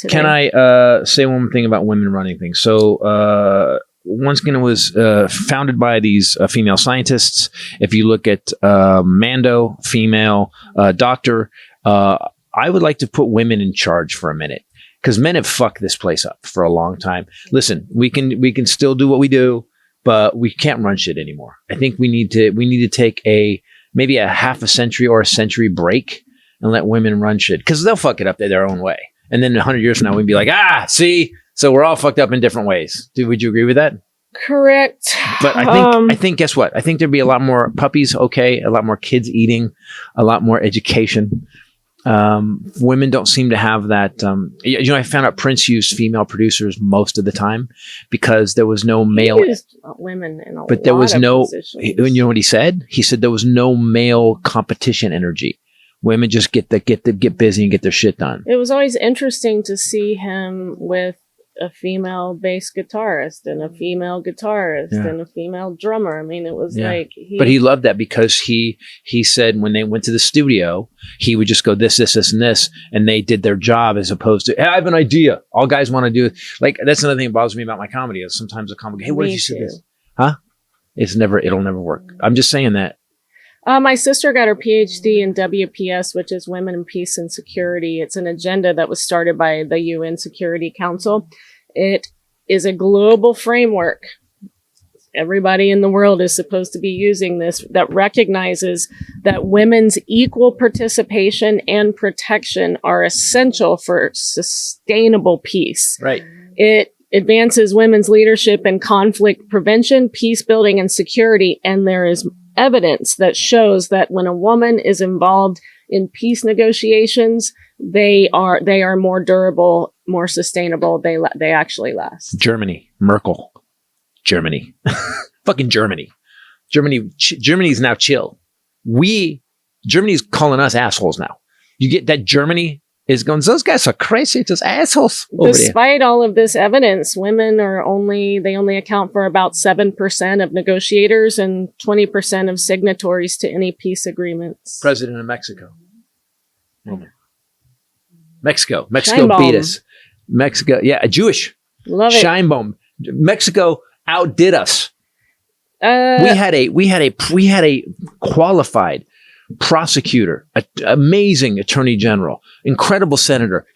today. Can I say one thing about women running things? So OneSkin was founded by these female scientists. If you look at Mando, female doctor, I would like to put women in charge for a minute, because men have fucked this place up for a long time. Listen, we can still do what we do, but we can't run shit anymore. I think we need to take maybe a half a century or a century break and let women run shit, because they'll fuck it up their own way. And then 100 years from now, we'd be like, see, so we're all fucked up in different ways. Would you agree with that? Correct. But I think, guess what? I think there'd be a lot more puppies. Okay. A lot more kids eating, a lot more education. Women don't seem to have that. I found out Prince used female producers most of the time because there was no male. He used women in a but there lot was of no. positions. You know what he said? He said there was no male competition energy. Women just get busy and get their shit done. It was always interesting to see him with a female bass guitarist and a female guitarist and a female drummer. I mean, it was like but he loved that because he said when they went to the studio, he would just go this, and this, and they did their job, as opposed to, hey, I have an idea. All guys want to do it. Like, that's another thing that bothers me about my comedy is sometimes a comic, hey, what did you say this? Huh? It'll never work. I'm just saying that. My sister got her PhD in WPS, which is Women in Peace and Security. It's an agenda that was started by the UN Security Council. It is a global framework. Everybody in the world is supposed to be using this, that recognizes that women's equal participation and protection are essential for sustainable peace. Right. It advances women's leadership in conflict prevention, peace building, and security. And there is evidence that shows that when a woman is involved in peace negotiations, they are more durable, more sustainable. They actually last. Germany, Merkel, Germany, fucking Germany. Germany's now chill. Germany's calling us assholes now. You get that Germany is going, those guys are crazy, just assholes. Despite all of this evidence, women they only account for about 7% of negotiators and 20% of signatories to any peace agreements. President of Mexico. Woman. Mexico beat us. Mexico, a Jewish. Love it. Scheinbaum. Mexico outdid us. We had a qualified prosecutor, amazing attorney general, incredible senator.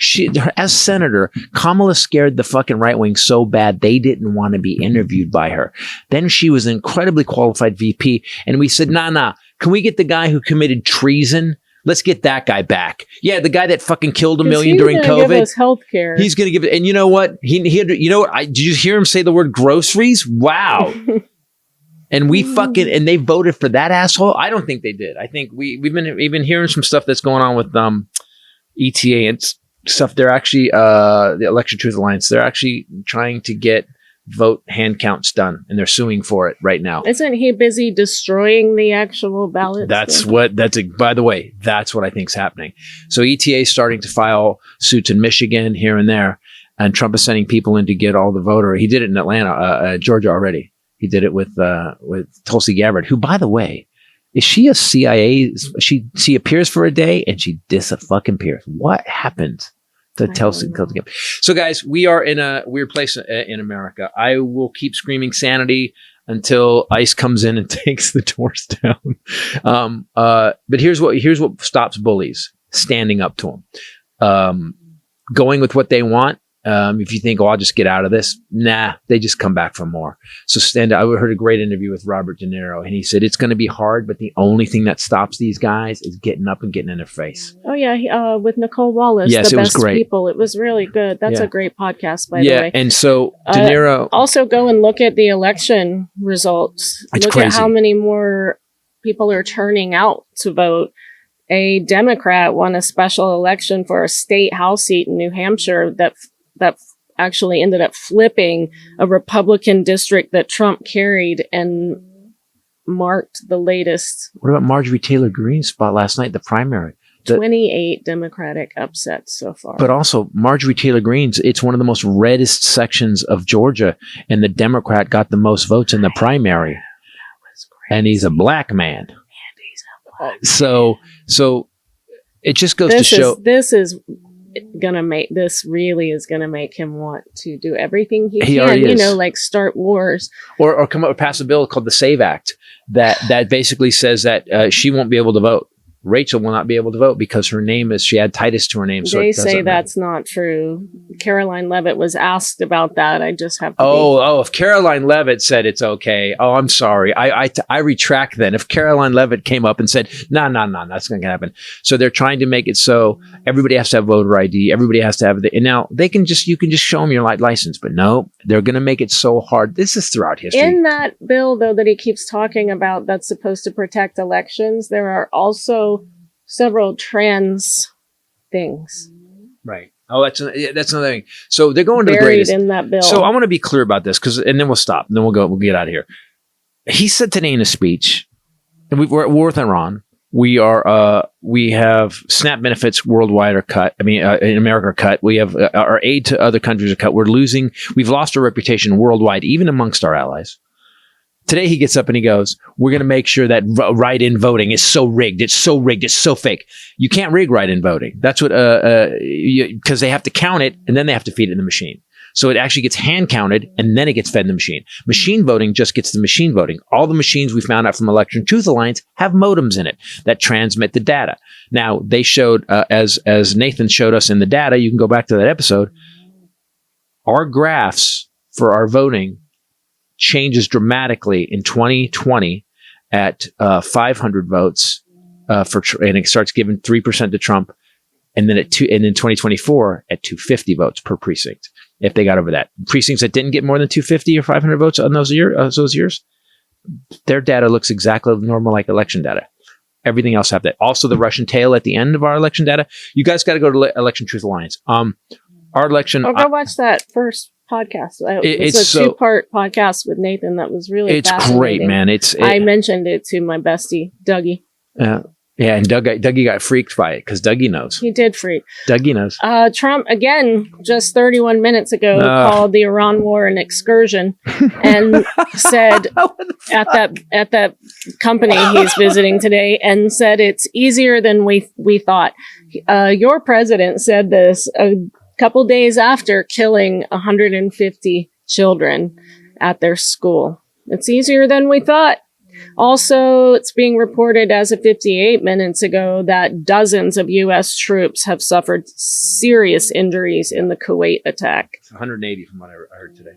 As senator, Kamala scared the fucking right wing so bad they didn't want to be interviewed by her. Then she was an incredibly qualified VP, and we said, nah, can we get the guy who committed treason? Let's get that guy back. Yeah, the guy that fucking killed 1 million during COVID. Give us healthcare. He's going to give it. And you know what? You know what? Did you hear him say the word groceries? Wow. And and they voted for that asshole. I don't think they did. I think we've been hearing some stuff that's going on with ETA and stuff. They're actually the Election Truth Alliance. They're actually trying to get vote hand counts done, and they're suing for it right now. Isn't he busy destroying the actual ballots? By the way, that's what I think is happening. So ETA is starting to file suits in Michigan here and there, and Trump is sending people in to get all the voter. He did it in Atlanta, Georgia already. He did it with Tulsi Gabbard, who, by the way, is she a CIA? She appears for a day and she disappears. What happened to Tulsi Gabbard? So, guys, we are in a weird place in America. I will keep screaming sanity until ICE comes in and takes the doors down. But here's what stops bullies: standing up to them, going with what they want. If you think, I'll just get out of this. Nah, they just come back for more. So I heard a great interview with Robert De Niro, and he said it's going to be hard, but the only thing that stops these guys is getting up and getting in their face. Oh yeah, with Nicole Wallace, yes, the it was best great. People. It was really good. That's a great podcast, by the way. Yeah, and so De Niro also go and look at the election results. It's look crazy. At how many more people are turning out to vote. A Democrat won a special election for a state house seat in New Hampshire that actually ended up flipping a Republican district that Trump carried and marked the latest. What about Marjorie Taylor Greene's spot last night, the primary? 28 Democratic upsets so far. But also, Marjorie Taylor Greene's, it's one of the most reddest sections of Georgia, and the Democrat got the most votes in the primary. That was crazy. And he's a black man. So it just goes to show. This is really is gonna make him want to do everything he He can, already is. like start wars. Or come up with pass a bill called the SAVE Act that basically says that she won't be able to vote. Rachel will not be able to vote because she had Titus to her name. So they say that's not true. Caroline Levitt was asked about that. I just have to if Caroline Levitt said it's okay. Oh, I'm sorry. I retract then. If Caroline Levitt came up and said, no, that's going to happen. So they're trying to make it so everybody has to have voter ID. Everybody has to have and now you can just show them your license, but no, they're going to make it so hard. This is throughout history. In that bill, though, that he keeps talking about that's supposed to protect elections, there are also several trans things. Right. Oh, that's another thing. So they're going to the buried greatest in that bill. So I want to be clear about this and then we'll stop. And then we'll get out of here. He said today in a speech, and we're at war with Iran. We have SNAP benefits worldwide are cut. I mean, in America are cut. We have our aid to other countries are cut. We've lost our reputation worldwide, even amongst our allies. Today he gets up and he goes, we're going to make sure that write-in voting is so rigged. It's so rigged. It's so fake. You can't rig write-in voting. That's what, because they have to count it and then they have to feed it in the machine. So it actually gets hand counted and then it gets fed in the machine. Machine voting just gets the machine voting. All the machines we found out from Election Truth Alliance have modems in it that transmit the data. Now they showed, as Nathan showed us in the data, you can go back to that episode, our graphs for our voting changes dramatically in 2020 at 500 votes and it starts giving 3% to Trump, and then in 2024 at 250 votes per precinct if they got over that. Precincts that didn't get more than 250 or 500 votes on those years, their data looks exactly normal like election data. Everything else have that. Also, the Russian tail at the end of our election data. You guys got to go to Election Truth Alliance. Our election. I'll go watch that first podcast. It's a 2-part podcast with Nathan that was really fascinating. Great, man. I mentioned it to my bestie, Dougie. Yeah, and Dougie got freaked by it because Dougie knows. He did freak. Dougie knows. Trump, again, just 31 minutes ago, called the Iran war an excursion and said at that company he's visiting today and said it's easier than we thought. Your president said this a couple days after killing 150 children at their school. It's easier than we thought. Also, it's being reported as of 58 minutes ago that dozens of U.S. troops have suffered serious injuries in the Kuwait attack. It's 180 from what I heard today.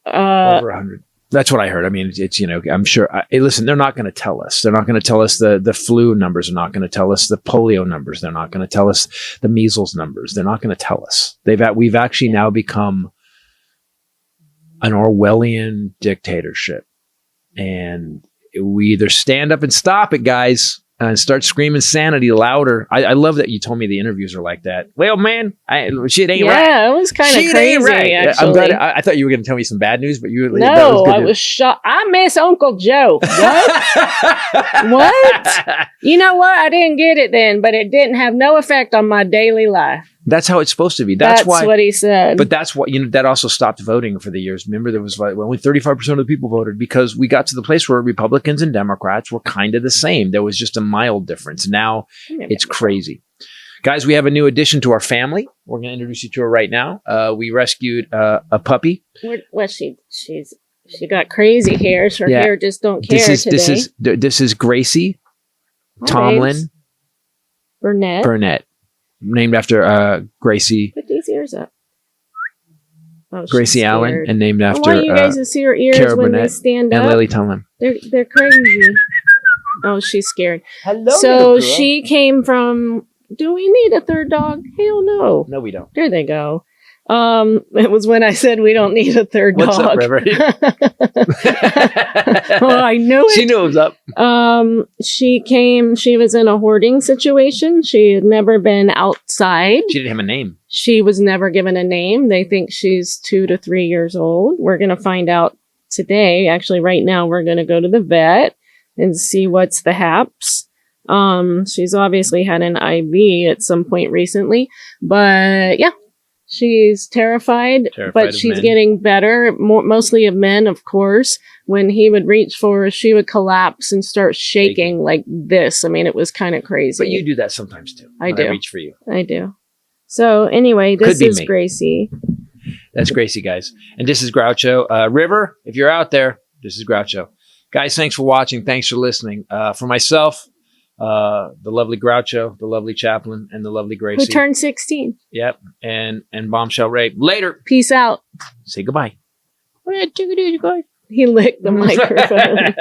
Over 100. That's what I heard. I mean, it's I'm sure. Listen, they're not going to tell us. They're not going to tell us the flu numbers. They're not going to tell us the polio numbers. They're not going to tell us the measles numbers. They're not going to tell us. We've actually now become an Orwellian dictatorship. And we either stand up and stop it, guys, and start screaming sanity louder. I love that you told me the interviews are like that. Well, man, shit ain't right. Yeah, it was kind of crazy, right. Actually. I'm glad. I thought you were going to tell me some bad news, but you... No, I was shocked. I miss Uncle Joe. What? What? You know what? I didn't get it then, but it didn't have no effect on my daily life. That's how it's supposed to be. That's why, what he said. But that's what, that also stopped voting for the years. Remember, there was only 35% of the people voted because we got to the place where Republicans and Democrats were kind of the same. There was just a mild difference. Now it's crazy. Guys, we have a new addition to our family. We're going to introduce you to her right now. We rescued a puppy. Well, she got crazy hairs. Her hair just don't care today. This is Gracie Tomlin Burnett. Named after Gracie. Put these ears up. Oh, Gracie Allen, and named after I want you guys to see her ears Cara when Burnett they stand up. And Lily Tomlin. They're crazy. Oh, she's scared. Hello, so she came from. Do we need a third dog? Hell no. No, we don't. There they go. It was when I said we don't need a third dog. What's up, Reverend? Oh, I knew it. She knew it was up. She was in a hoarding situation. She had never been outside. She didn't have a name. She was never given a name. They think she's 2 to 3 years old. We're going to find out today. Actually, right now, we're going to go to the vet and see what's the haps. She's obviously had an IV at some point recently, but yeah. She's terrified but she's getting better, mostly of men, of course. When he would reach for her, she would collapse and start shaking like this. I mean, it was kind of crazy. But you do that sometimes too. I do. I reach for you. I do. So anyway, this Could be is me. Gracie. That's Gracie, guys. And this is Groucho. River, if you're out there, this is Groucho. Guys, thanks for watching. Thanks for listening. For myself, the lovely Groucho, the lovely Chaplain, and the lovely Gracie. Who turned 16. Yep. And Bombshell Ray. Later. Peace out. Say goodbye. He licked the microphone.